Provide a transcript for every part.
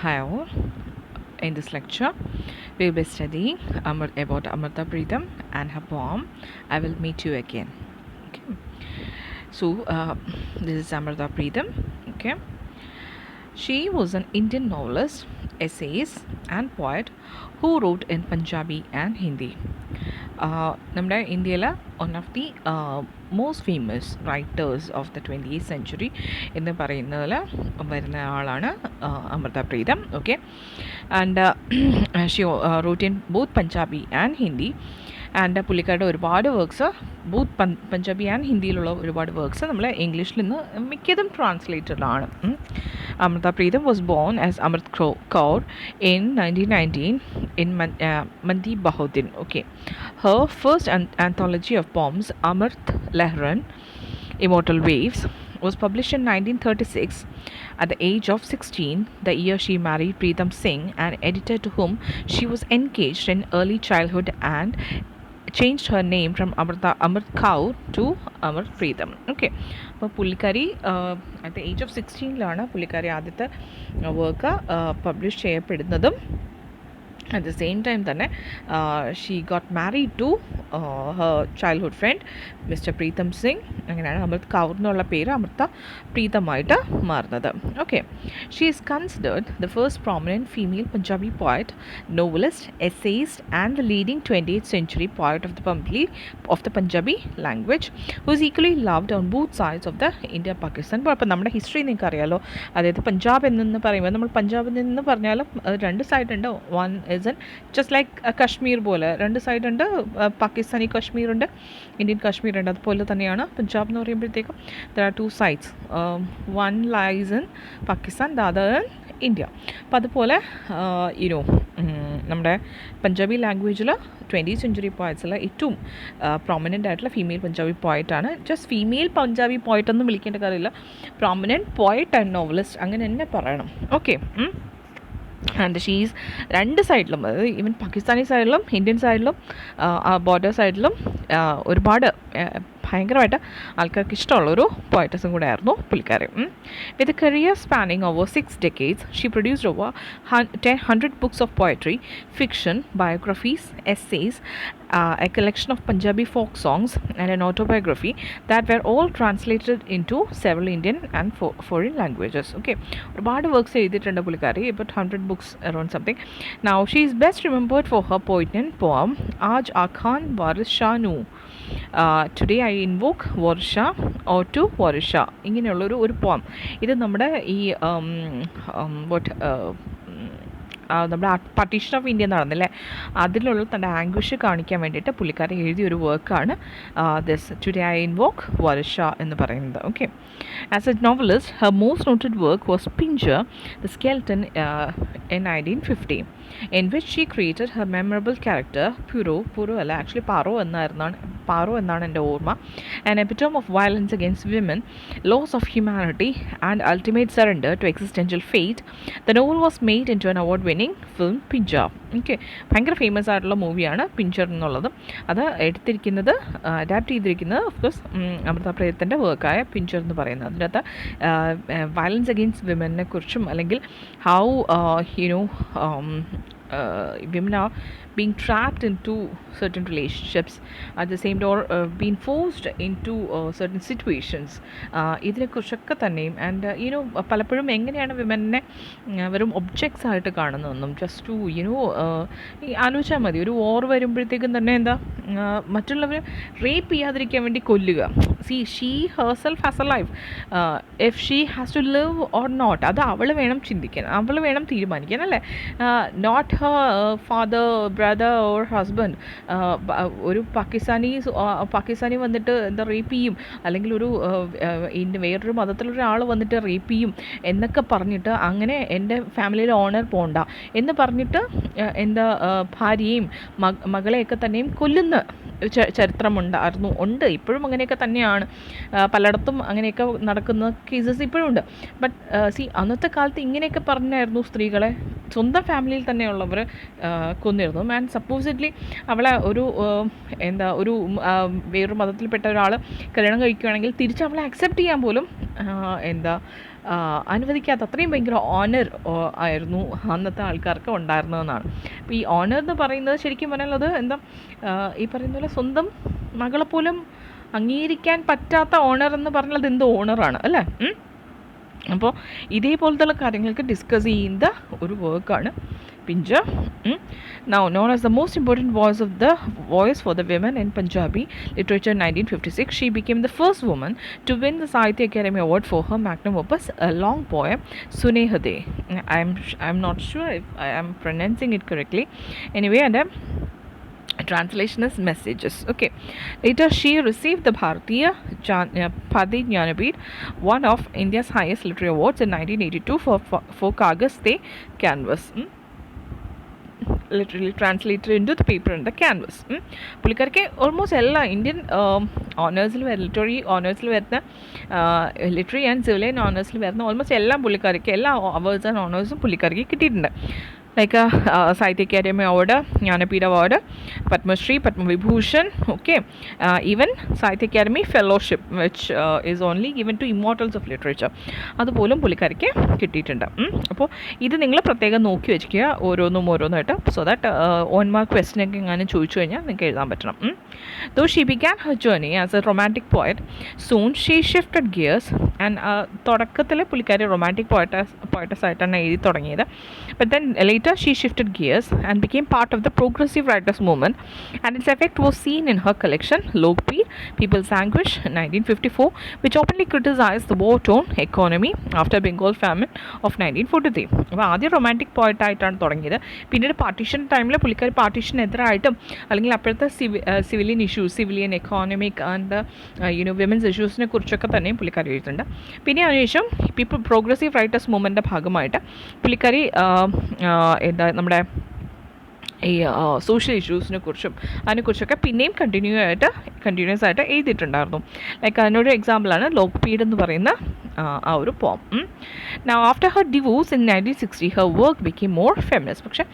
Hi all. In this lecture, we will be studying about Amrita Pritam and her poem "I Will Meet You Again." Okay. So this is Amrita Pritam. Okay. She was an Indian novelist, essayist, and poet who wrote in Punjabi and Hindi. നമ്മുടെ ഇന്ത്യയിലെ one of the most famous writers of the 20th century എന്ന് പറയുന്നതിൽ വരുന്ന ആളാണ് Amrita Pritam. Okay, and she wrote in both Punjabi and Hindi. And പുള്ളിക്കാരുടെ ഒരുപാട് works both Punjabi and ഹിന്ദിയിലുള്ള ഒരുപാട് വർക്ക്സ് നമ്മൾ ഇംഗ്ലീഷിൽ നിന്ന് മിക്കതും ട്രാൻസ്ലേറ്റഡ് ആണ്. Amrita Pritam was born as Amrit Kaur in 1919 in Mandi Bahudin. Okay, her first anthology of poems, Amrit Lehran, Immortal Waves, was published in 1936 at the age of 16, the year she married Pritam Singh, an editor to whom she was engaged in early childhood, and changed her name from Amrit Kaur to Amrit Pritam. Okay, അപ്പോൾ പുള്ളിക്കാരി at the age of 16 പുള്ളിക്കാരി ആദ്യത്തെ work publish ചെയ്യപ്പെടുന്നതും at the same time തന്നെ she got married to her childhood friend mister Pritam Singh. അങ്ങനെയാണ് അമൃത് കൗർ എന്നുള്ള പേര് അമൃത പ്രീതമായിട്ട് മാറുന്നത്. Okay, she is considered the first prominent female Punjabi poet, novelist, essayist and the leading 20th century poet of the Punjabi language, who is equally loved on both sides of the India-Pakistan. അപ്പോൾ നമ്മുടെ history നിങ്ങൾക്ക് അറിയാലോ. അതായത് പഞ്ചാബ് എന്ന് പറയുമ്പോൾ നമ്മൾ പഞ്ചാബിൽ നിന്ന് പറഞ്ഞാലും രണ്ട് സൈഡ് ഉണ്ട്. One is an just like Kashmir പോലെ രണ്ട് സൈഡ് ഉണ്ട്. പാകിസ്ഥാനി കശ്മീർ ഉണ്ട്, ഇന്ത്യൻ കശ്മീർ ഉണ്ട്. അതുപോലെ തന്നെയാണ് പഞ്ചാബ് എന്ന് പറയുമ്പോഴത്തേക്കും there are two sides. One lies in Pakistan, the other in India. അപ്പോൾ അതുപോലെ യുനോ നമ്മുടെ പഞ്ചാബി ലാംഗ്വേജിൽ 20th century പോയറ്റ്സിൽ ഏറ്റവും പ്രോമിനൻ്റ് ആയിട്ടുള്ള ഫീമെയിൽ പഞ്ചാബി പോയറ്റാണ്. ജസ്റ്റ് ഫീമെയിൽ പഞ്ചാബി പോയറ്റ് ഒന്നും വിളിക്കേണ്ട കാര്യമില്ല, പ്രോമിനൻറ്റ് പോയറ്റ് ആൻഡ് നോവലിസ്റ്റ് അങ്ങനെ തന്നെ പറയണം. ഓക്കെ, ആൻഡ് ഷീസ് രണ്ട് സൈഡിലും, അതായത് ഈവൻ പാകിസ്ഥാനി സൈഡിലും ഇന്ത്യൻ സൈഡിലും ബോർഡർ സൈഡിലും ഒരുപാട് ഭയങ്കരമായിട്ട് ആൾക്കാർക്ക് ഇഷ്ടമുള്ളൊരു പോയറ്റസും കൂടെ ആയിരുന്നു പുള്ളിക്കാരി. With a career spanning over 6 decades, she produced over 100 books of poetry, fiction, biographies, essays, a collection of Punjabi folk songs, and an autobiography that were all translated into several Indian and foreign languages. Okay, ഒരുപാട് works എഴുതിയിട്ടുണ്ട് പുള്ളിക്കാരി, about 100 books around something. Now she is best remembered for her poignant poem Aaj Akhan Waris Shah Nu, Today I Invoke Warisha or to Warisha. ഇങ്ങനെയുള്ളൊരു പോം. ഇത് നമ്മുടെ ഈ നമ്മുടെ partition of India നടന്നില്ലേ, അതിലുള്ള തൻ്റെ ആംഗ്വിഷ് കാണിക്കാൻ വേണ്ടിയിട്ട് പുള്ളിക്കാരി എഴുതിയൊരു വർക്കാണ് ദിസ് ടുഡേ ഐ ഇൻവോക്ക് വരിഷ എന്ന് പറയുന്നത്. Okay, as A novelist Har most noted work was pinscher the skeleton in 1950, in which she created her memorable character Puro അല്ല, ആക്ച്വലി പാറോ എന്നാണ് എൻ്റെ ഓർമ്മ, an epitome of violence against women, loss of humanity and ultimate surrender to existential fate. The novel was made into an award-winning film, Pinjar. Okay, ഭയങ്കര famous ആയിട്ടുള്ള മൂവിയാണ് pinscher എന്നുള്ളത്. അത് adapt ചെയ്തിരിക്കുന്നത് ഓഫ്കോഴ്സ് അമൃത പ്രീതത്തിൻ്റെ വർക്കായ പിഞ്ചർ എന്ന് പറയുന്നത്. അതിനകത്ത് വയലൻസ് അഗെയിൻസ്റ്റ് വിമനെ കുറിച്ചും, അല്ലെങ്കിൽ how women are being trapped into certain relationships, at the same time or being forced into certain situations, ഇതിനെക്കുറിച്ചൊക്കെ തന്നെയും. ആൻഡ് പലപ്പോഴും എങ്ങനെയാണ് വിമനെ വെറും ഒബ്ജക്ട്സ് ആയിട്ട് കാണുന്നതെന്നും, ജസ്റ്റ് ടു ആലോചിച്ചാൽ മതി, ഒരു വോർ വരുമ്പോഴത്തേക്കും തന്നെ എന്താ മറ്റുള്ളവർ റേപ്പ് ചെയ്യാതിരിക്കാൻ വേണ്ടി കൊല്ലുക. She herself has a life, if she has to live or not, അത് അവൾ വേണം ചിന്തിക്കാൻ, അവൾ വേണം തീരുമാനിക്കാൻ, അല്ലേ? Not her father, brother or husband. ഒരു പാകിസ്ഥാനി വന്നിട്ട് എന്താ റേപ്പ് ചെയ്യും, അല്ലെങ്കിൽ ഒരു വേറൊരു മതത്തിലൊരാൾ വന്നിട്ട് റേപ്പ് ചെയ്യും എന്നൊക്കെ പറഞ്ഞിട്ട്, അങ്ങനെ എൻ്റെ ഫാമിലിയിൽ ഓണർ പോണ്ട എന്ന് പറഞ്ഞിട്ട് എന്താ ഭാര്യയും മകളെയൊക്കെ തന്നെയും കൊല്ലുന്ന ചരിത്രമുണ്ട്, ഇപ്പോഴും അങ്ങനെയൊക്കെ തന്നെയാണ്. പലയിടത്തും അങ്ങനെയൊക്കെ നടക്കുന്ന കേസസ് ഇപ്പോഴും ഉണ്ട്. ബട്ട് അന്നത്തെ കാലത്ത് ഇങ്ങനെയൊക്കെ പറഞ്ഞായിരുന്നു സ്ത്രീകളെ സ്വന്തം ഫാമിലിയിൽ തന്നെയുള്ളവർ കൊന്നിരുന്നു. ആൻഡ് സപ്പോസിറ്റ്ലി അവളെ ഒരു വേറൊരു മതത്തിൽപ്പെട്ട ഒരാൾ കല്യാണം കഴിക്കുകയാണെങ്കിൽ തിരിച്ച് അവളെ അക്സെപ്റ്റ് ചെയ്യാൻ പോലും അനുവദിക്കാത്ത അത്രയും ഭയങ്കര ഓണർ ആയിരുന്നു അന്നത്തെ ആൾക്കാർക്ക് ഉണ്ടായിരുന്നതെന്നാണ്. അപ്പോൾ ഈ ഓണർ എന്ന് പറയുന്നത് ശരിക്കും പറഞ്ഞാൽ അത് എന്താ ഈ പറയുന്ന പോലെ സ്വന്തം മകളെപ്പോലും അംഗീകരിക്കാൻ പറ്റാത്ത ഓണർ എന്ന് പറഞ്ഞാൽ അത് എന്ത് ഓണറാണ് അല്ലേ? അപ്പോൾ ഇതേപോലത്തുള്ള കാര്യങ്ങൾക്ക് ഡിസ്കസ് ചെയ്യുന്ന ഒരു വർക്കാണ് Pinja. Now known as the most important voice for the women in Punjabi literature in 1956, she became the first woman to win the Sahitya Academy Award for her magnum opus, a long poem, Sunehade. I'm not sure if I am pronouncing it correctly. Anyway, and translation is messages. Okay. Later she received the Bharatiya Jnanapith, one of India's highest literary awards, in 1982 for Kagas Te Canvas. Literally translated into the paper and the canvas. പുള്ളിക്കാർക്ക് almost എല്ലാ Indian ഓണേഴ്സിൽ literary ഓണേഴ്സിൽ വരുന്ന literary and civilian ഓണേഴ്സിൽ വരുന്ന almost എല്ലാം പുള്ളിക്കാർക്ക് എല്ലാ awards and ഓണേഴ്സും പുള്ളിക്കാർക്ക് കിട്ടിയിട്ടുണ്ട്. like Sahitya Academy Award, Jnanapith Award, Padma Shri, Padma Vibhushan, okay, even Sahitya Academy Fellowship, which is only given to immortals of literature. അതുപോലും പുള്ളിക്കാരിക്ക് കിട്ടിയിട്ടുണ്ട്. അപ്പോൾ ഇത് നിങ്ങൾ പ്രത്യേകം നോക്കി വെച്ചിരിക്കുക ഓരോന്നായിട്ട്, സോ ദാറ്റ് 1 മാർക്ക് ക്വസ്റ്റ്യനൊക്കെ എങ്ങനെ ചോദിച്ചു കഴിഞ്ഞാൽ നിങ്ങൾക്ക് എഴുതാൻ പറ്റണം. Though she began her journey as a romantic poet, soon she shifted gears and തുടക്കത്തിൽ പുള്ളിക്കാരി റൊമാൻറ്റിക് പോയറ്റസ് ആയിട്ടാണ് എഴുതി തുടങ്ങിയത്. But then later she shifted gears and became part of the progressive writers movement, and its effect was seen in her collection Lokpeet, People's Anguish, 1954, which openly criticized the war-torn economy after Bengal famine of 1943. അപ്പോൾ ആദ്യം romantic poet ആയിട്ടാണ് തുടങ്ങിയത്. പിന്നീട് partition ടൈമിൽ പുള്ളിക്കാരി partition എതിരായിട്ടും അല്ലെങ്കിൽ അപ്പോഴത്തെ civilian issues, civilian economic and women's ഇഷ്യൂസിനെ കുറിച്ചൊക്കെ തന്നെയും പുള്ളിക്കാരി എഴുതുന്നുണ്ട്. പിന്നെ അതിനുശേഷം ഇപ്പോൾ പ്രോഗ്രസീവ് റൈറ്റേഴ്സ് മൂവ്മെൻറ്റിൻ്റെ ഭാഗമായിട്ട് പുള്ളിക്കാരി എന്താ നമ്മുടെ ഈ സോഷ്യൽ ഇഷ്യൂസിനെ കുറിച്ചും അതിനെക്കുറിച്ചൊക്കെ പിന്നെയും കണ്ടിന്യൂസ് ആയിട്ട് എഴുതിയിട്ടുണ്ടായിരുന്നു. ലൈക്ക് അതിനൊരു എക്സാമ്പിളാണ് ലോക്പീഡ് എന്ന് പറയുന്ന ആ ഒരു പോം. Now after her divorce in 1960, her work became more feminist. പക്ഷേ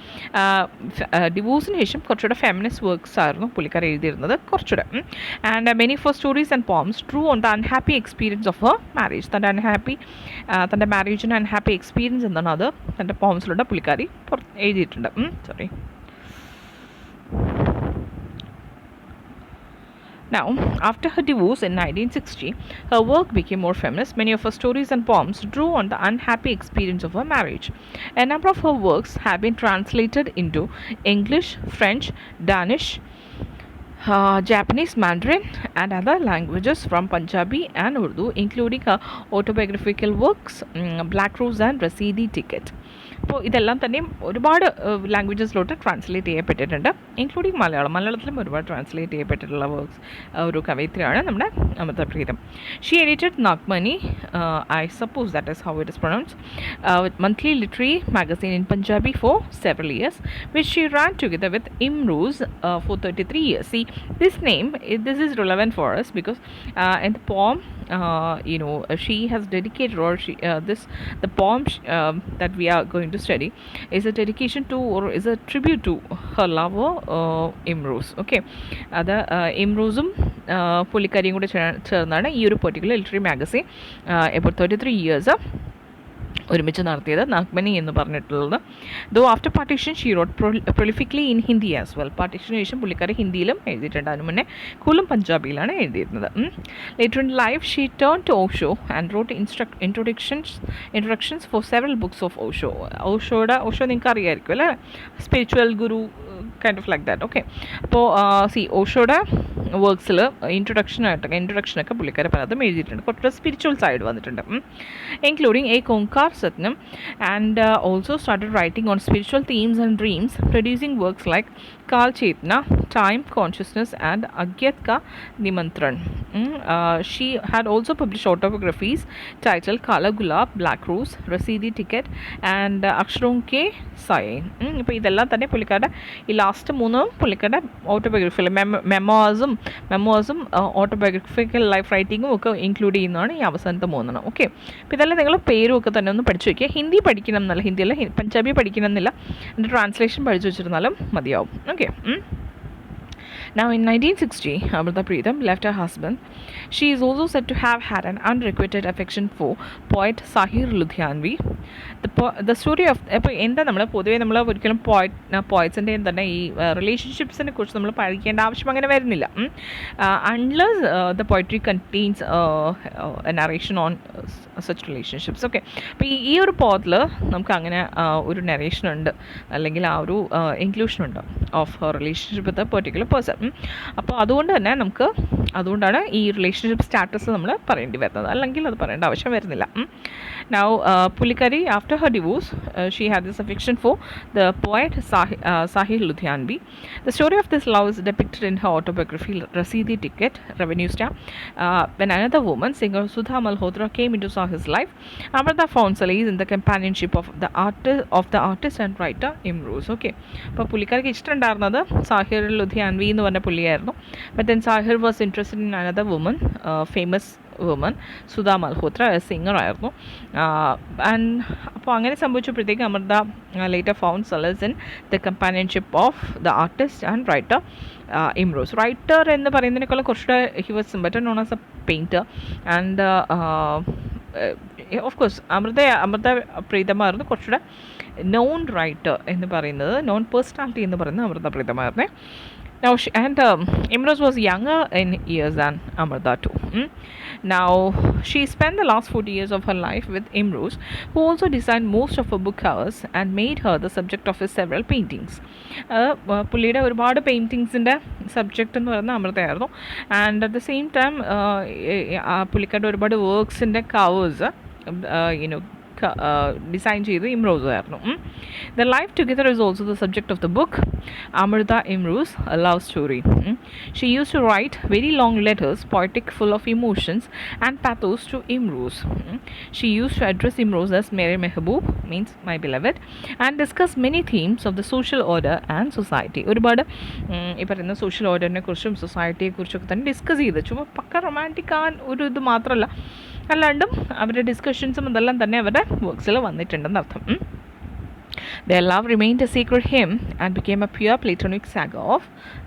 ഡിവോഴ്സിന് ശേഷം കുറച്ചുകൂടെ ഫെമിനിസ്റ്റ് വർക്ക്സ് ആയിരുന്നു പുള്ളിക്കാർ എഴുതിയിരുന്നത് കുറച്ചുകൂടെ. And many of stories and poems true on the unhappy experience of her marriage. തൻ്റെ മാരേജിന് അൺഹാപ്പി എക്സ്പീരിയൻസ് എന്താണ് അത് തൻ്റെ പോംസിലൂടെ പുള്ളിക്കാരി എഴുതിയിട്ടുണ്ട്. Now, after her divorce in 1960, her work became more feminist. Many of her stories and poems drew on the unhappy experience of her marriage. A number of her works have been translated into English, French, Danish, Japanese, Mandarin, and other languages from Punjabi and Urdu, including her autobiographical works, Black Rose and Rasidi Ticket. അപ്പോൾ ഇതെല്ലാം തന്നെയും ഒരുപാട് ലാംഗ്വേജസിലോട്ട് translate ചെയ്യപ്പെട്ടിട്ടുണ്ട്, including മലയാളത്തിലും ഒരുപാട് translate ചെയ്യപ്പെട്ടിട്ടുള്ള works ഒരു കവയിത്രിയാണ് നമ്മുടെ Amrita Pritam. She edited Nagmani, I suppose that is how it is pronounce, monthly literary magazine in Punjabi for several years, which she ran together with Imroz for 33 years. See, this name, this is relevant for us because in the poem, she has dedicated, or the poem that we are going to study is a dedication to, or is a tribute to her lover Imroz. Okay, അത് ഇംറോസും പുള്ളിക്കാരിയും കൂടെ ചേർന്നാണ് ഈ ഒരു particular literary magazine about 33 years ഒരുമിച്ച് നടത്തിയത്, നാഗ്മനി എന്ന് പറഞ്ഞിട്ടുള്ളത്. Though after partition she wrote prolifically in Hindi as well. പാർട്ടീഷന് ശേഷം പുള്ളിക്കാരി ഹിന്ദിയിലും എഴുതിയിട്ടുണ്ട്, അതിന് മുന്നേ കൂടുതലും പഞ്ചാബിയിലാണ് എഴുതിയിരുന്നത്. Later in life she turn to Osho and wrote introductions for several books of Osho. Osho നിങ്ങൾക്ക് അറിയാമായിരിക്കും അല്ലേ, spiritual guru kind of like that. Okay, അപ്പോൾ ഓഷോയുടെ വർക്ക്സിൽ ഇൻട്രൊഡക്ഷനൊക്കെ പുള്ളിക്കാരെ പലതും എഴുതിയിട്ടുണ്ട്, കുറച്ച് സ്പിരിച്വൽ സൈഡ് വന്നിട്ടുണ്ട്, including a Onkar Satnam, and also started writing on spiritual themes and dreams, producing works like Kaal Chetana, time, consciousness and Agyat ka nimantran. She had also published autobiographies titled Kala Gulab, Black Rose, Rasidi Ticket and Aksharon Ke Saye. ഇപ്പോൾ ഇതെല്ലാം തന്നെ പുള്ളിക്കാരുടെ ഈ last മൂന്നും പുള്ളിക്കാരുടെ ഓട്ടോബയോഗ്രഫിയിൽ മെമ്മോസും autobiographical life റൈറ്റിങ്ങും ഒക്കെ include ചെയ്യുന്നതാണ് ഈ അവസാനത്തെ മൂന്നെണ്ണം. ഓക്കെ, അപ്പോൾ ഇതെല്ലാം നിങ്ങൾ പേരും ഒക്കെ തന്നെ ഒന്ന് പഠിച്ചു വയ്ക്കുക. ഹിന്ദി പഠിക്കണം എന്നല്ല, ഹിന്ദിയല്ല പഞ്ചാബി പഠിക്കണം എന്നില്ല, എൻ്റെ ട്രാൻസ്ലേഷൻ പഠിച്ചു വെച്ചിരുന്നാലും മതിയാവും. Okay, Now, in 1960, Amrita Pritam left her husband. She is also said to have had an unrequited affection for poet Sahir Ludhianvi. The story of അപ്പോൾ എന്താ നമ്മൾ പൊതുവേ നമ്മൾ ഒരിക്കലും പോയറ്റ്സിൻ്റെയും തന്നെ ഈ റിലേഷൻഷിപ്സിനെ കുറിച്ച് നമ്മൾ പഠിക്കേണ്ട ആവശ്യം അങ്ങനെ വരുന്നില്ല, unless the poetry contains A narration on such relationships. Okay, അപ്പോൾ ഈ ഒരു പോത്തിൽ നമുക്ക് അങ്ങനെ ഒരു നറേഷൻ ഉണ്ട്, അല്ലെങ്കിൽ ആ ഒരു ഇൻക്ലൂഷൻ ഉണ്ട് of relationship with a particular person. അപ്പോൾ അതുകൊണ്ടാണ് ഈ റിലേഷൻഷിപ്പ് സ്റ്റാറ്റസ് നമ്മൾ പറയേണ്ടി വരുന്നത്, അല്ലെങ്കിൽ അത് പറയേണ്ട ആവശ്യം വരുന്നില്ല. Now, പുള്ളിക്കാരി after her divorce, she had this affection for the poet Sahir Ludhianvi. The story of this love is depicted in her autobiography Rasidi Ticket, Revenue Stamp. When another woman, singer Sudha Malhotra, came into Sahir's life, Amrita found solace in the companionship of the artist and writer Imrose. Okay, അപ്പോൾ പുള്ളിക്കാർക്ക് ഇഷ്ടമുണ്ടായിരുന്നത് സാഹിർ ലുധിയാൻവി എന്ന് പറഞ്ഞ പുള്ളിയായിരുന്നു. But then Sahir was interested in another woman, famous woman, Sudha Malhotra, singer ആയിരുന്നു. And അപ്പോൾ അങ്ങനെ സംഭവിച്ചപ്പോഴത്തേക്ക് Amrita later found solace in the companionship of the artist and writer Imroz. Writer എന്ന് പറയുന്നതിനേക്കാളും കുറച്ചുകൂടെ he was better known as a painter. And of course Amrita പ്രീതമായിരുന്നു കുറച്ചുകൂടെ known writer എന്ന് പറയുന്നത്, നോൺ പേഴ്സണാലിറ്റി എന്ന് പറയുന്നത് Amrita പ്രീതമായിരുന്നേ. Now, Imrose was younger in years than Amrita too. Now, she spent the last 40 years of her life with Imrose, who also designed most of her book covers and made her the subject of his several paintings. പുള്ളിയുടെ ഒരുപാട് പെയിൻറ്റിങ്സിൻ്റെ subject എന്ന് പറയുന്നത് അമൃതയായിരുന്നു. And at the same time പുള്ളിക്കാരുടെ ഒരുപാട് വർക്ക്സിൻ്റെ covers design ചെയ്ത് ഇംറോസ് ആയിരുന്നു. The life together is also the subject of the book Amrita Imrose, a love story. She used to write very long letters, poetic, full of emotions and pathos to Imrose. She used to address Imrose as Mere Mehboob, means my beloved, and discuss many themes of the social order and society. ഒരുപാട് ഈ പറയുന്ന social ഓർഡറിനെ കുറിച്ചും സൊസൈറ്റിയെ കുറിച്ചൊക്കെ തന്നെ discuss ചെയ്ത്, ചുമ്മാ പക്ക romantic an ഒരു ഇത് മാത്രമല്ല, അല്ലാണ്ടും അവരുടെ ഡിസ്കഷൻസും ഇതെല്ലാം തന്നെ അവരുടെ വർക്ക്സിൽ വന്നിട്ടുണ്ടെന്ന് അർത്ഥം. Their love remained a secret hymn and became a pure platonic saga of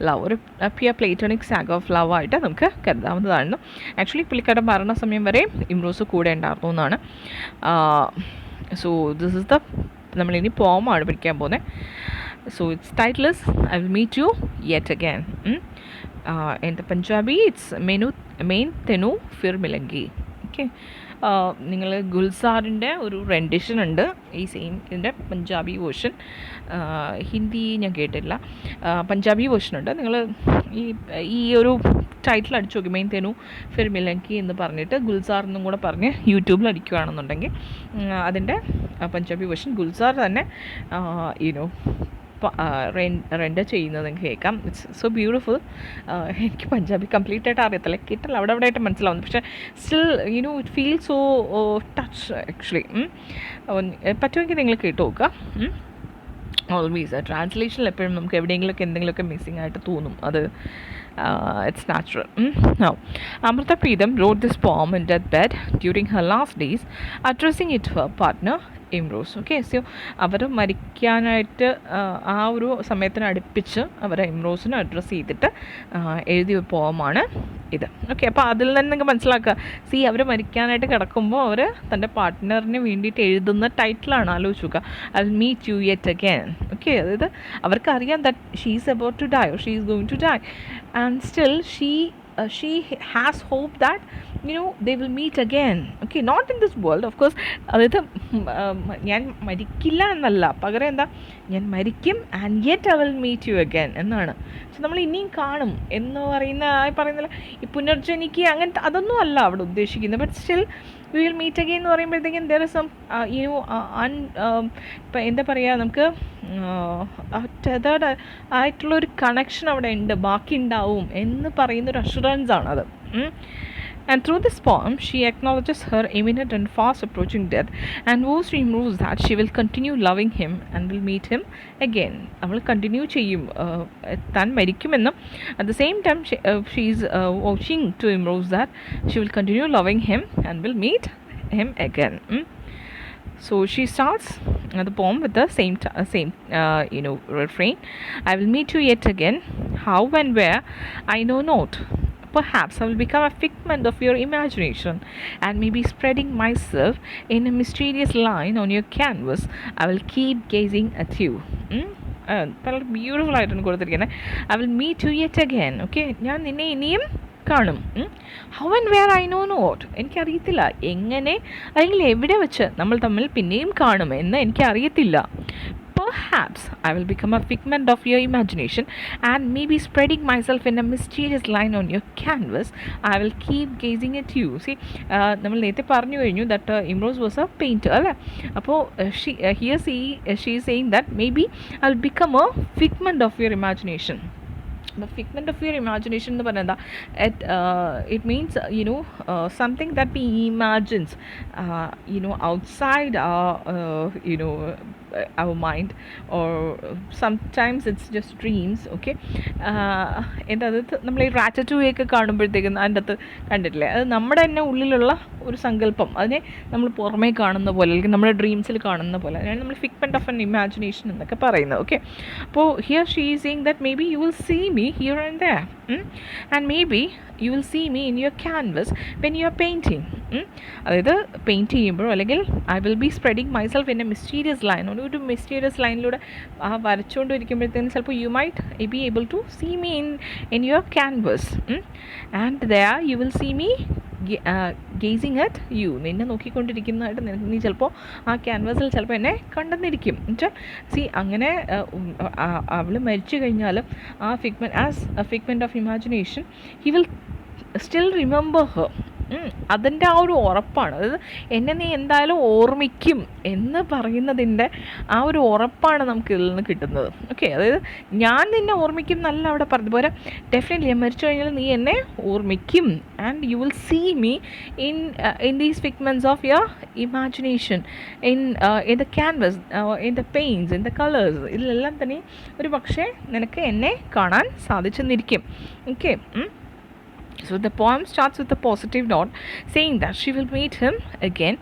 love. ഒരു pure Platonic saga of love ആയിട്ട് നമുക്ക് കരുതാവുന്നതാണ്. ആക്ച്വലി പുള്ളിക്കാരുടെ മരണസമയം വരെ ഇംറോസ് കൂടെ ഉണ്ടായിരുന്നു എന്നാണ്. സോ ദിസ് ഇസ് നമ്മളിനി പോമാണ് പഠിക്കാൻ പോകുന്നത്. So it's titles I will meet you yet again. In the Punjabi it's Main Tenu Phir Milangi. Okay, നിങ്ങൾ ഗുൽസാറിൻ്റെ ഒരു റെൻഡിഷൻ ഉണ്ട് ഈ സെയിം ഇതിൻ്റെ പഞ്ചാബി വേർഷൻ. ഹിന്ദി ഞാൻ കേട്ടില്ല, പഞ്ചാബി വേർഷൻ ഉണ്ട്. നിങ്ങൾ ഈ ഒരു ടൈറ്റിൽ അടിച്ചു നോക്കി, മെയിൻ തെനു ഫിർ മിലങ്കി എന്ന് പറഞ്ഞിട്ട് ഗുൽസാർ എന്നും കൂടെ പറഞ്ഞ് യൂട്യൂബിൽ അടിക്കുകയാണെന്നുണ്ടെങ്കിൽ അതിൻ്റെ പഞ്ചാബി വേർഷൻ ഗുൽസാർ തന്നെ റെൻഡർ ചെയ്യുന്നത് നിങ്ങൾക്ക് കേൾക്കാം. It's so beautiful. എനിക്ക് പഞ്ചാബി കംപ്ലീറ്റ് ആയിട്ട് അറിയത്തില്ല, കേട്ടില്ല, അവിടെ ആയിട്ട് മനസ്സിലാവുന്നു. പക്ഷേ still it feel so touch actually. പറ്റുമെങ്കിൽ നിങ്ങൾ കേട്ട് നോക്കുക. ഓൾവേസ് ട്രാൻസ്ലേഷനിൽ എപ്പോഴും നമുക്ക് എവിടെയെങ്കിലുമൊക്കെ എന്തെങ്കിലുമൊക്കെ മിസ്സിംഗ് ആയിട്ട് തോന്നും, അത് it's natural. Now, Amrita Pritam wrote this poem in deathbed during her last days, addressing it to her partner Imrose. Okay, so അവർ മരിക്കാനായിട്ട് ആ ഒരു സമയത്തിന് അടുപ്പിച്ച് അവർ ഇംറോസിനെ അഡ്രസ്സ് ചെയ്തിട്ട് എഴുതിയ ഒരു പോമാണ് ഇത്. ഓക്കെ, അപ്പോൾ അതിൽ നിന്ന് നിങ്ങൾക്ക് മനസ്സിലാക്കുക, അവർ മരിക്കാനായിട്ട് കിടക്കുമ്പോൾ അവർ തൻ്റെ പാർട്ട്ണറിന് വേണ്ടിയിട്ട് എഴുതുന്ന ടൈറ്റിലാണ്. ആലോചിച്ച് നോക്കുക, I will meet you yet again. Okay, അതായത് അവർക്കറിയാം that she is about to die or she is going to die, and still she has hope that they will meet again. Okay, not in this world of course. അതായത് ഞാൻ മരിക്കില്ല എന്നല്ല, പകരം എന്താ, ഞാൻ മരിക്കും and yet I will meet you again എന്നാണ്. പക്ഷെ നമ്മൾ ഇനിയും കാണും എന്ന് പറയുന്നില്ല, ഈ പുനർജനിക്ക് അങ്ങനത്തെ അതൊന്നും അല്ല അവിടെ ഉദ്ദേശിക്കുന്നത്. But still we will meet again എന്ന് പറയുമ്പോഴത്തേക്കും ദർ ഇസ് സം ഇപ്പം എന്താ പറയുക, നമുക്ക് ടെതേർഡ് ആയിട്ടുള്ളൊരു കണക്ഷൻ അവിടെ ഉണ്ട്, ബാക്കി ഉണ്ടാവും എന്ന് പറയുന്നൊരു അഷുറൻസ് ആണത്. And through this poem, she acknowledges her imminent and fast approaching death and vows to Imrose that she will continue loving him and will meet him again. അവൾ കണ്ടിന്യൂ ചെയ്യും, താൻ മരിക്കുമെന്നും at the same time she is vouching to Imrose that she will continue loving him and will meet him again. So she starts the poem with the same refrain. I will meet you yet again. How and where, I know not. Perhaps I will become a figment of your imagination and maybe spreading myself in a mysterious line on your canvas. I will keep gazing at you. വളരെ beautiful ആയിട്ടാണ് കൊടുത്തിരിക്കുന്നത്. I will meet you yet again. Okay, ഞാൻ നിന്നെ ഇനിയും കാണും. How and where, I know not. എനിക്കറിയത്തില്ല എങ്ങനെ അല്ലെങ്കിൽ എവിടെ വെച്ച് നമ്മൾ തമ്മിൽ പിന്നെയും കാണും എന്ന് എനിക്കറിയത്തില്ല. Perhaps I will become a figment of your imagination and maybe spreading myself in a mysterious line on your canvas. I will keep gazing at you. See, നമ്മൾ നേരത്തെ പറഞ്ഞു കഴിഞ്ഞു that Imrose was a painter അല്ലേ. അപ്പോൾ she is saying that maybe I'll become a figment of your imagination. The figment of your imagination എന്ന് പറയുന്നത് it means something that we imagines outside our mind, or sometimes it's just dreams. Okay, എൻ്റെ അകത്ത് നമ്മൾ ഈ റാറ്ററ്റൂയൊക്കെ കാണുമ്പോഴത്തേക്കും അതിൻ്റെ അകത്ത് കണ്ടിട്ടില്ലേ, അത് നമ്മുടെ തന്നെ ഉള്ളിലുള്ള ഒരു സങ്കല്പം, അതിനെ നമ്മൾ പുറമേ കാണുന്ന പോലെ അല്ലെങ്കിൽ നമ്മുടെ ഡ്രീംസിൽ കാണുന്ന പോലെ, അതിനാണ് നമ്മൾ ഫിഗ്മെൻറ്റ് ഓഫ് എൻ ഇമാജിനേഷൻ എന്നൊക്കെ പറയുന്നത്. ഓക്കെ, അപ്പോൾ here she is seeing that maybe you will see me here and there, and maybe you will see me in your canvas when you are painting. അതായത് paint ചെയ്യുമ്പോഴോ അല്ലെങ്കിൽ I will be spreading myself in a mysterious line, ഒരു mysterious ലൈനിലൂടെ വരച്ചുകൊണ്ടിരിക്കുമ്പോഴത്തേക്കും ചിലപ്പോൾ you might be able to see me in your canvas, and there you will see me gazing at you. നിന്നെ നോക്കിക്കൊണ്ടിരിക്കുന്നതായിട്ട് നീ ചിലപ്പോൾ ആ ക്യാൻവാസിൽ ചിലപ്പോൾ എന്നെ കണ്ടെന്നിരിക്കും. എന്നുവെച്ചാൽ അങ്ങനെ അവൾ മരിച്ചു കഴിഞ്ഞാലും ആ as a figment of imagination he will still remember her. അതിൻ്റെ ആ ഒരു ഉറപ്പാണ്, അതായത് എന്നെ നീ എന്തായാലും ഓർമ്മിക്കും എന്ന് പറയുന്നതിൻ്റെ ആ ഒരു ഉറപ്പാണ് നമുക്ക് ഇതിൽ നിന്ന് കിട്ടുന്നത്. ഓക്കെ, അതായത് ഞാൻ നിന്നെ ഓർമ്മിക്കും എന്നല്ല അവിടെ പറഞ്ഞത്, പോരാ ഡെഫിനറ്റ്ലി ഞാൻ മരിച്ചു കഴിഞ്ഞാൽ നീ എന്നെ ഓർമ്മിക്കും, and you will see me in these figments of your imagination, in the canvas, in the paints, in the colours, ഇതിലെല്ലാം തന്നെ ഒരു പക്ഷേ നിനക്ക് എന്നെ കാണാൻ സാധിച്ചെന്നിരിക്കും. Okay, so the poem starts with a positive note saying that she will meet him again,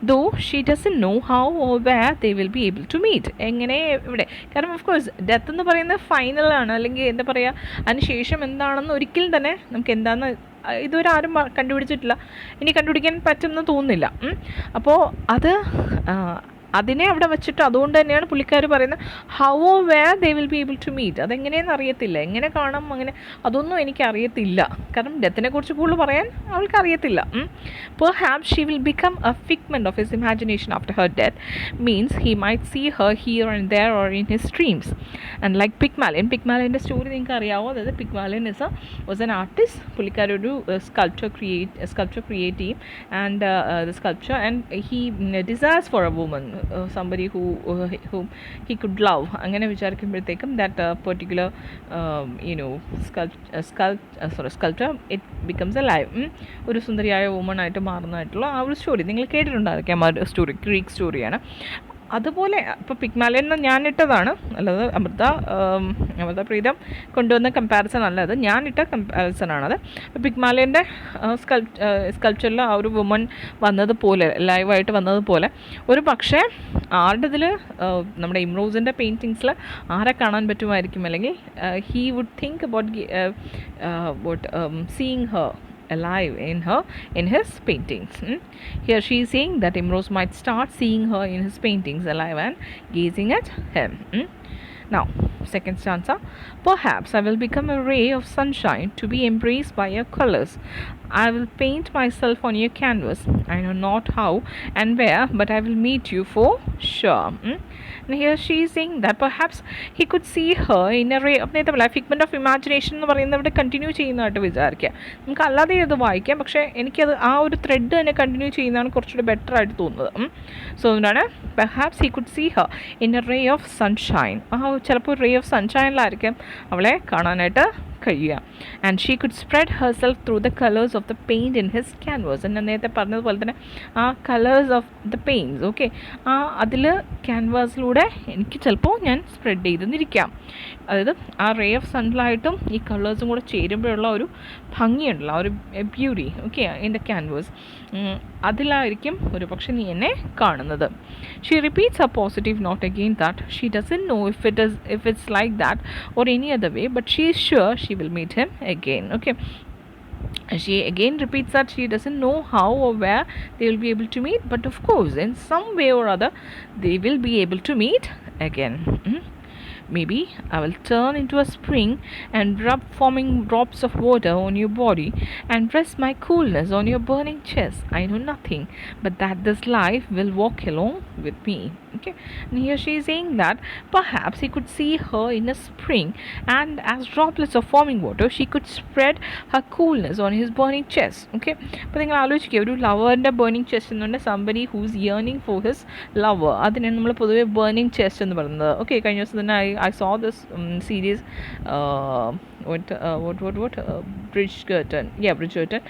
though she doesn't know how or where they will be able to meet. എങ്ങനെ ഇവിടെ, കാരണം ഓഫ് കോഴ്സ് ഡെത്ത് എന്ന് പറയുന്നത് ഫൈനലാണ്, അല്ലെങ്കിൽ എന്താ പറയുക, അതിന് ശേഷം എന്താണെന്ന് ഒരിക്കലും തന്നെ നമുക്ക് എന്താണെന്ന് ഇതുവരെ ആരും കണ്ടുപിടിച്ചിട്ടില്ല, ഇനി കണ്ടുപിടിക്കാൻ പറ്റുമെന്ന് തോന്നുന്നില്ല. അപ്പോൾ അതിനെ അവിടെ വെച്ചിട്ട് അതുകൊണ്ട് തന്നെയാണ് പുള്ളിക്കാർ പറയുന്നത് how or where they will be able to meet. അതെങ്ങനെയെന്ന് അറിയത്തില്ല, എങ്ങനെ കാണാം, അങ്ങനെ അതൊന്നും എനിക്കറിയത്തില്ല, കാരണം ഡെത്തിനെ കുറിച്ച് കൂടുതൽ പറയാൻ അവൾക്ക് അറിയത്തില്ല. Perhaps she will become a figment of his imagination after her death, means he might see her here and there or in his dreams. And like Pygmalion story നിങ്ങൾക്ക് അറിയാവോ, അതായത് Pygmalion was an artist. പുള്ളിക്കാർ ഒരു sculpture create ചെയ്യും, and the sculpture, and he desires for a woman, somebody whom he could love. അങ്ങനെ വിചാരിക്കുമ്പോഴത്തേക്കും that particular sculpture it becomes alive. ഒരു സുന്ദരിയായ woman ആയിട്ട് മാറുന്നതായിട്ടുള്ള ആ ഒരു സ്റ്റോറി നിങ്ങൾ കേട്ടിട്ടുണ്ടായിരിക്കാം. ആ ഒരു സ്റ്റോറി ഗ്രീക്ക് സ്റ്റോറിയാണ്. അതുപോലെ ഇപ്പോൾ പിഗ്മാലിയൻ ഞാനിട്ടതാണ്, അല്ലാതെ അമൃത പ്രീതം കൊണ്ടുവന്ന കമ്പാരിസൺ അല്ല, അത് ഞാനിട്ട കമ്പാരിസണാണത്. പിഗ്മാലിയൻ്റെ സ്കൾപ്ചറിൽ ആ ഒരു വുമൺ വന്നതുപോലെ, ലൈവായിട്ട് വന്നതുപോലെ ഒരു പക്ഷേ ആരുടെ ഇതിൽ നമ്മുടെ ഇംറോസിൻ്റെ പെയിൻറ്റിങ്സിൽ ആരെ കാണാൻ പറ്റുമായിരിക്കും, അല്ലെങ്കിൽ he would think about seeing her alive in his paintings. Here she is saying that Imrose might start seeing her in his paintings alive and gazing at him. Now, second stanza. Perhaps I will become a ray of sunshine to be embraced by your colors. I will paint myself on your canvas. I know not how and where, but I will meet you for sure. And here she is saying that perhaps he could see her in a ray of figment of imagination എന്ന് പറയുന്നത് ഇവിടെ continue ചെയ്യുന്നതായിട്ട് വിചാരിക്കുക. നമുക്ക് അല്ലാതെ ഇത് വായിക്കാം, പക്ഷേ എനിക്കത് ആ ഒരു ത്രെഡ് തന്നെ കണ്ടിന്യൂ ചെയ്യുന്നതാണ് കുറച്ചുകൂടി ബെറ്റർ ആയിട്ട് തോന്നുന്നത്. സോ അതുകൊണ്ടാണ് perhaps he could see her in a ray of sunshine. ചിലപ്പോൾ റേ ഓഫ് സൺഷൈനിലായിരിക്കും അവളെ കാണാനായിട്ട് കഴിയുക. And she could spread herself through the colours of the paint in his canvas. ഞാൻ നേരത്തെ പറഞ്ഞതുപോലെ തന്നെ ആ colours of the paints, okay, അതിൽ ക്യാൻവാസിലൂടെ എനിക്ക് ചിലപ്പോൾ ഞാൻ സ്പ്രെഡ് ചെയ്തെന്നിരിക്കാം. അതായത് ആ റേ ഓഫ് സൺലൈറ്റും ഈ കളേഴ്സും കൂടെ ചേരുമ്പോഴുള്ള ഒരു ഭംഗിയുണ്ടല്ലോ, ആ ഒരു ബ്യൂട്ടി, ഓക്കെ, എൻ്റെ ക്യാൻവാസ്, അതിലായിരിക്കും ഒരു പക്ഷെ നീ എന്നെ കാണുന്നത്. She repeats a positive note again that she doesn't know if it's like that or any other way, but she is sure she will meet him again. Okay, she again repeats that she doesn't know how or where they will be able to meet, but of course in some way or other they will be able to meet again. Maybe I will turn into a spring and rub foaming drops of water on your body and rest my coolness on your burning chest. I know nothing but that this life will walk along with me. Okay, and here she is saying that perhaps he could see her in a spring, and as droplets of foaming water she could spread her coolness on his burning chest. Okay, അപ്പോൾ നിങ്ങൾ ആലോചിക്കുക, ഒരു ലവറിൻ്റെ burning chest എന്നുണ്ട്, somebody whose yearning for his lover, അതിനെ നമ്മൾ പൊതുവെ burning chest എന്ന് പറയുന്നത്. ഓക്കെ, കഴിഞ്ഞ ദിവസം തന്നെ I saw this series, Bridgerton. Yeah, Bridgerton.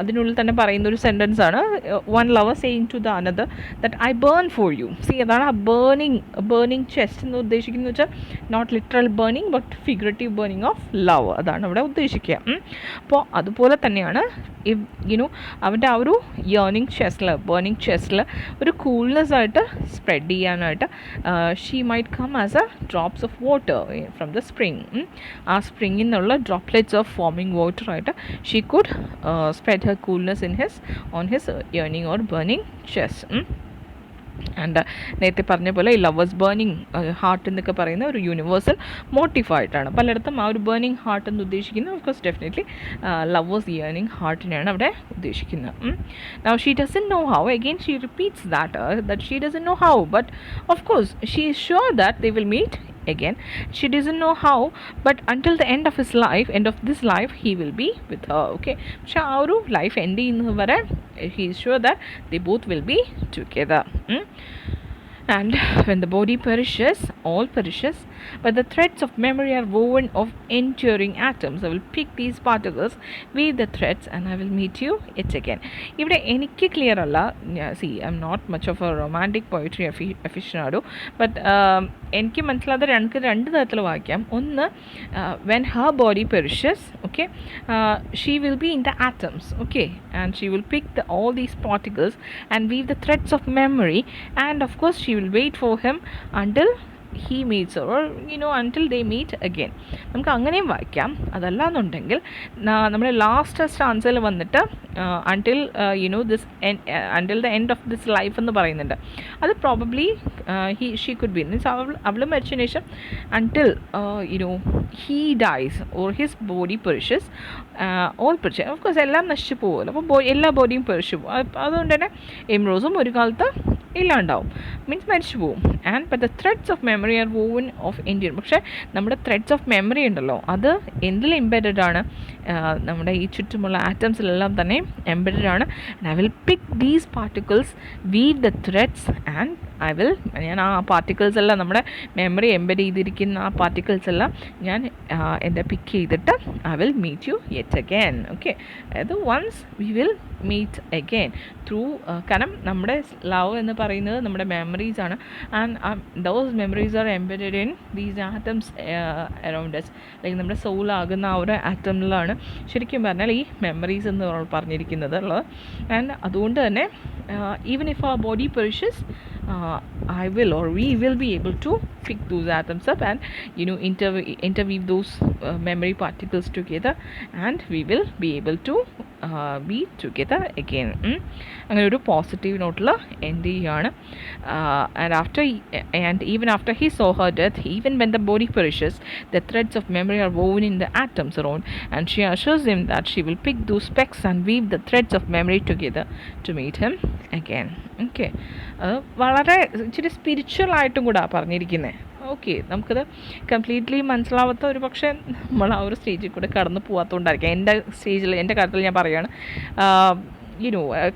അതിനുള്ളിൽ തന്നെ പറയുന്ന ഒരു സെൻറ്റൻസ് ആണ്, one lover saying to the another that I burn for you. See, അതാണ് ആ ബേണിംഗ് ചെസ്റ്റ് എന്ന് ഉദ്ദേശിക്കുന്നത് വെച്ചാൽ not literal burning but figurative burning of love, അതാണ് ഇവിടെ ഉദ്ദേശിക്കുക. അപ്പോൾ അതുപോലെ തന്നെയാണ് അവൻ്റെ ആ ഒരു ബേണിംഗ് ചെസ്റ്റിൽ ഒരു കൂൾനെസ് ആയിട്ട് സ്പ്രെഡ് ചെയ്യാനായിട്ട് she might come as a drops of water from the spring. ആ സ്പ്രിങ്ങിൽ നിന്നുള്ള ഡ്രോപ്ലെറ്റ്സ് ഓഫ് ഫോമിങ് വാട്ടർ ആയിട്ട് she could spread her coolness on his yearning or burning chest. And നേരത്തെ പറഞ്ഞ പോലെ ഈ ലവേഴ്സ് ബേണിംഗ് ഹാർട്ട് എന്നൊക്കെ പറയുന്ന ഒരു യൂണിവേഴ്സൽ മോട്ടീവായിട്ടാണ് പലയിടത്തും ആ ഒരു ബേണിംഗ് ഹാർട്ട് എന്ന് ഉദ്ദേശിക്കുന്നത്. ഓഫ് കോഴ്സ് ഡെഫിനറ്റ്ലി ലവേഴ്സ് ഇയേർണിംഗ് ഹാർട്ടിനെയാണ് അവിടെ ഉദ്ദേശിക്കുന്നത്. Now she doesn't know how, again she repeats that she doesn't know how, but of course she is sure that they will meet again. She doesn't know how, but until the end of this life he will be with her. Okay, പക്ഷെ ആ ഒരു life end ചെയ്യുന്നത് വരെ he is sure that they both will be together. And when the body perishes, all perishes, but the threads of memory are woven of enduring atoms. I will pick these particles, weave the threads, and I will meet you yet again. ഇവിടെ എനിക്ക് clear അല്ല, see I am not much of a romantic poetry aficionado, but എനിക്ക് മനസ്സിലാതെ രണ്ട് തരത്തിൽ വായിക്കാം. ഒന്ന്, when her body perishes, okay, she will be in the atoms, okay, and she will pick all these particles and weave the threads of memory, and of course she will wait for him until he meets her, or until they meet again. നമുക്ക് അങ്ങനെയും വായിക്കാം. അതല്ല എന്നുണ്ടെങ്കിൽ നമ്മുടെ last സ്റ്റാൻസയിൽ വന്നിട്ട് until until the end of this life എന്ന് പറയുന്നുണ്ട്. അത് probably she could be, means അവൾ മരിച്ചതിന് ശേഷം until he dies or his body perishes, all perishes. Of course എല്ലാം നശിച്ചു പോകുമല്ലോ, അപ്പോൾ എല്ലാ ബോഡിയും പെരിച്ചു പോകും. അതുകൊണ്ട് തന്നെ എംറോസും ഒരു കാലത്ത് ഇല്ലാണ്ടാവും, മീൻസ് മരിച്ചു പോകും. And but the threads of memory are woven of Indian. പക്ഷേ നമ്മുടെ ത്രെഡ്സ് ഓഫ് മെമ്മറി ഉണ്ടല്ലോ, അത് എന്തിൽ എംബെഡഡ് ആണ്? നമ്മുടെ ഈ ചുറ്റുമുള്ള ആറ്റംസിലെല്ലാം തന്നെ എംബെഡഡ് ആണ്. And I will pick these particles, weave the threads, and ഞാൻ ആ പാർട്ടിക്കിൾസ് എല്ലാം നമ്മുടെ മെമ്മറി എംബെഡ് ചെയ്തിരിക്കുന്ന ആ പാർട്ടിക്കിൾസ് എല്ലാം ഞാൻ എൻ്റെ പിക്ക് ചെയ്തിട്ട് I will meet you yet again. Okay, അതായത് once we will meet again through, കാരണം നമ്മുടെ ലവ് എന്ന് പറയുന്നത് നമ്മുടെ മെമ്മറീസ് ആണ്. And those memories are embedded in these atoms around us. Like നമ്മുടെ സോളാകുന്ന ആ ഒരു ആറ്റമിലാണ് ശരിക്കും പറഞ്ഞാൽ ഈ മെമ്മറീസ് എന്ന് പറഞ്ഞിരിക്കുന്നത് ഉള്ളത്. ആൻഡ് അതുകൊണ്ട് തന്നെ even if our body perishes, I will, or we will be able to pick those atoms up and interweave those memory particles together, and we will be able to be together again. അങ്ങനെ ഒരു positive നോട്ടിൽ end ചെയ്യുകയാണ്. And even after he saw her death, even when the body perishes, the threads of memory are woven in the atoms around, and she assures him that she will pick those specks and weave the threads of memory together to meet him again. Okay, വളരെ ഇച്ചിരി spiritual ആയിട്ടും കൂടെ പറഞ്ഞിരിക്കുന്നത്. Okay, നമുക്കത് completely മനസ്സിലാവാത്ത ഒരു പക്ഷേ നമ്മൾ ആ ഒരു സ്റ്റേജിൽ കൂടെ കടന്നു പോകാത്തതുകൊണ്ടായിരിക്കാം. എൻ്റെ കാര്യത്തിൽ ഞാൻ പറയുകയാണ്,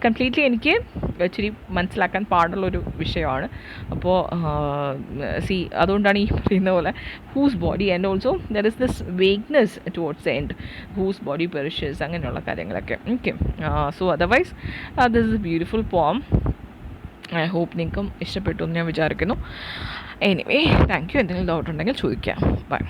കംപ്ലീറ്റ്ലി എനിക്ക് ഇച്ചിരി മനസ്സിലാക്കാൻ പാടുള്ളൊരു വിഷയമാണ്. അപ്പോൾ അതുകൊണ്ടാണ് ഈ പറയുന്ന പോലെ whose body and also there is this vagueness towards the end, whose body perishes, അങ്ങനെയുള്ള കാര്യങ്ങളൊക്കെ. Okay, so otherwise this is a beautiful poem. I hope നിങ്ങൾക്കും ഇഷ്ടപ്പെട്ടു എന്ന് ഞാൻ വിചാരിക്കുന്നു. Anyway, thank you. എന്തെങ്കിലും ഡൗട്ട് ഉണ്ടെങ്കിൽ ചോദിക്കാം. ബൈ.